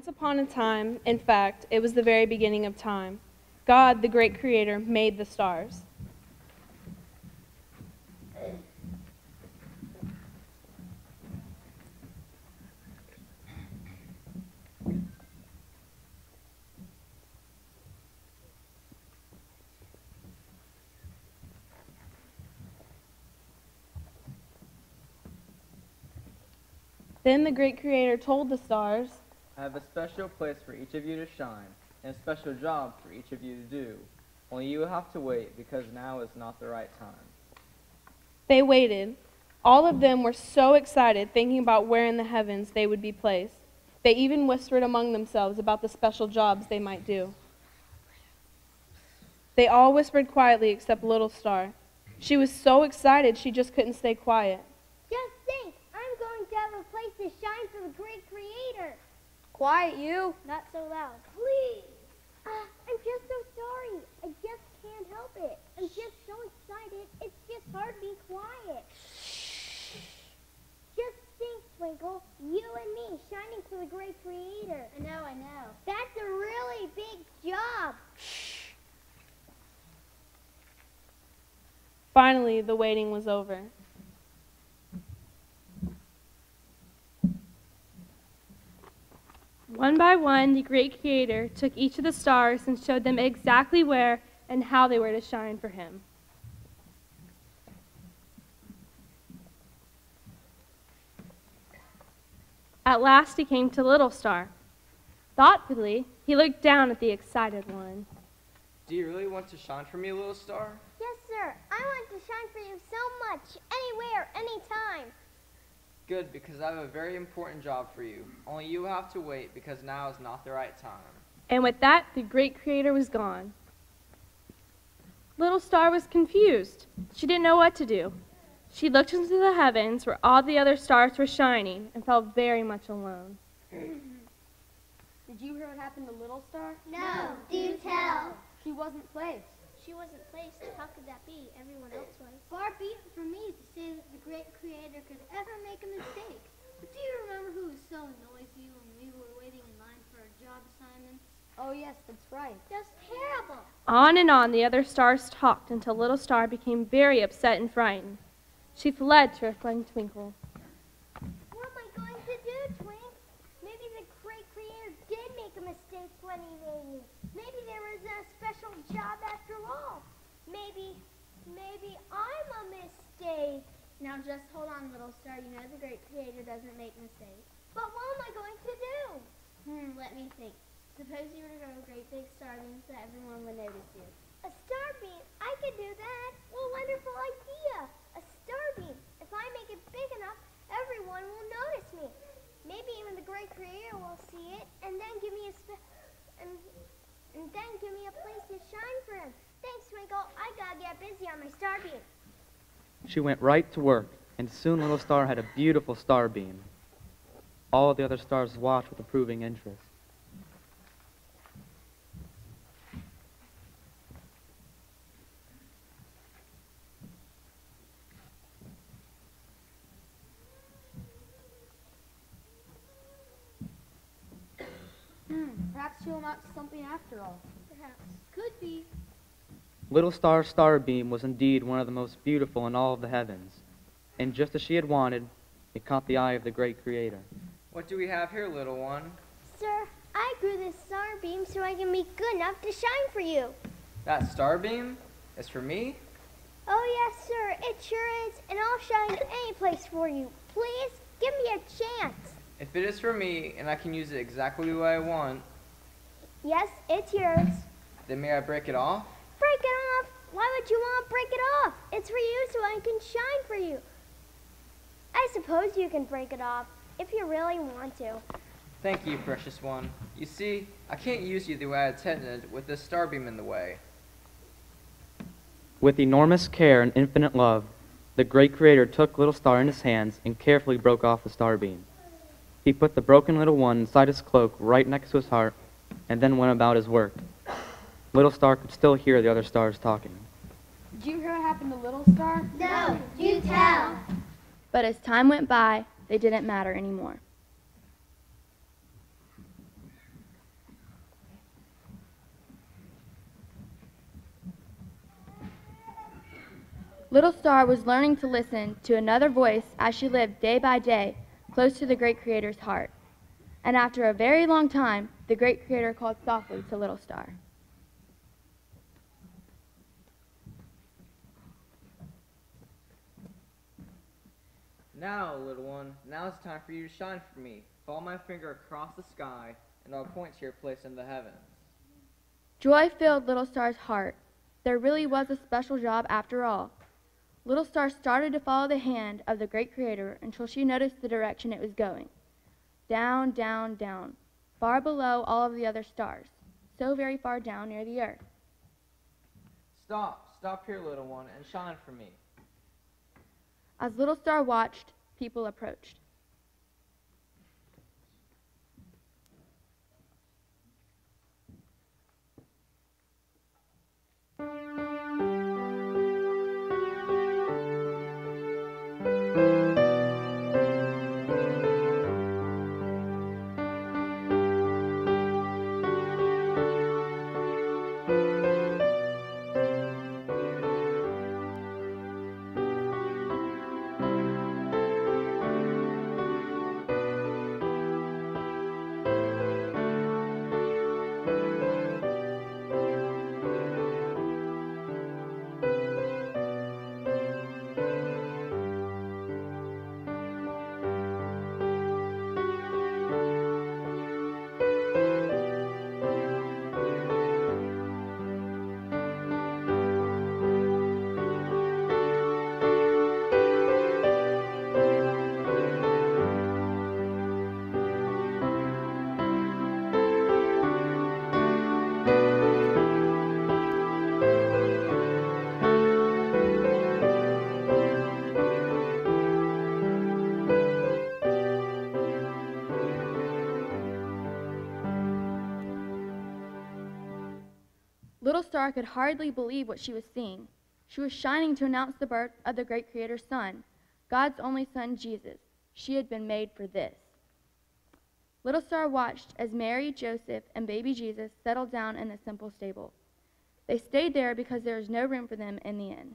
Once upon a time, in fact, it was the very beginning of time, God, the great creator, made the stars. Then the great creator told the stars, I have a special place for each of you to shine, and a special job for each of you to do. Only you will have to wait, because now is not the right time. They waited. All of them were so excited, thinking about where in the heavens they would be placed. They even whispered among themselves about the special jobs they might do. They all whispered quietly except Little Star. She was so excited she just couldn't stay quiet. Just think, I'm going to have a place to shine for the great creator. Quiet, you. Not so loud. Please. I'm just so sorry. I just can't help it. I'm just so excited, it's just hard to be quiet. Just think, Twinkle, you and me shining for the great creator. I know. That's a really big job. Finally, the waiting was over. One by one, the great creator took each of the stars and showed them exactly where and how they were to shine for him. At last he came to Little Star. Thoughtfully, he looked down at the excited one. Do you really want to shine for me, Little Star? Yes, sir. I want to shine for you so much, anywhere, anytime. Good, because I have a very important job for you. Only you have to wait, because now is not the right time. And with that, the great creator was gone. Little Star was confused. She didn't know what to do. She looked into the heavens where all the other stars were shining and felt very much alone. Did you hear what happened to Little Star? No, do tell. She wasn't placed. She wasn't placed. How could that be? Everyone else was. Far be it from me to say that the great creator could ever make a mistake. But do you remember who was so noisy when we were waiting in line for our job assignments? Oh, yes, that's right. Just terrible. On and on the other stars talked until Little Star became very upset and frightened. She fled to her friend Twinkle. What am I going to do, Twink? Maybe the great creator did make a mistake when he made me. Maybe there was a special job after all. Maybe I'm a mistake. Now just hold on, Little Star. You know the great creator doesn't make mistakes. But what am I going to do? Let me think. Suppose you were to grow a great big star beam so that everyone would notice you. A star beam? I could do that. What a wonderful idea. A star beam. If I make it big enough, everyone will notice me. Maybe even the great creator will see it and then give me a place to shine for him. Thanks, Twinkle. I gotta get busy on my star beam. She went right to work, and soon Little Star had a beautiful star beam. All the other stars watched with approving interest. Perhaps she'll amount to something after all. Perhaps. Could be. Little Star's star beam was indeed one of the most beautiful in all of the heavens, and just as she had wanted, it caught the eye of the great creator. What do we have here, little one? Sir, I grew this star beam so I can be good enough to shine for you. That star beam is for me? Oh, yes, sir. It sure is, and I'll shine any place for you. Please, give me a chance. If it is for me, and I can use it exactly the way I want, Yes, it's yours. then may I break it off? Break it off? Why would you want to break it off? It's for you so I can shine for you. I suppose you can break it off if you really want to. Thank you, precious one. You see, I can't use you the way I intended with this star beam in the way. With enormous care and infinite love, the great creator took Little Star in his hands and carefully broke off the star beam. He put the broken little one inside his cloak right next to his heart and then went about his work. Little Star could still hear the other stars talking. Did you hear what happened to Little Star? No, you tell. But as time went by, they didn't matter anymore. Little Star was learning to listen to another voice as she lived day by day close to the great Creator's heart. And after a very long time, the great Creator called softly to Little Star. Now, little one, now it's time for you to shine for me. Follow my finger across the sky, and I'll point to your place in the heavens. Joy filled Little Star's heart. There really was a special job after all. Little Star started to follow the hand of the great Creator until she noticed the direction it was going. Down, down, down, far below all of the other stars, so very far down near the earth. Stop here, little one, and shine for me. As Little Star watched, people approached. Little Star could hardly believe what she was seeing. She was shining to announce the birth of the great Creator's Son, God's only Son, Jesus. She had been made for this. Little Star watched as Mary, Joseph, and baby Jesus settled down in the simple stable. They stayed there because there was no room for them in the inn.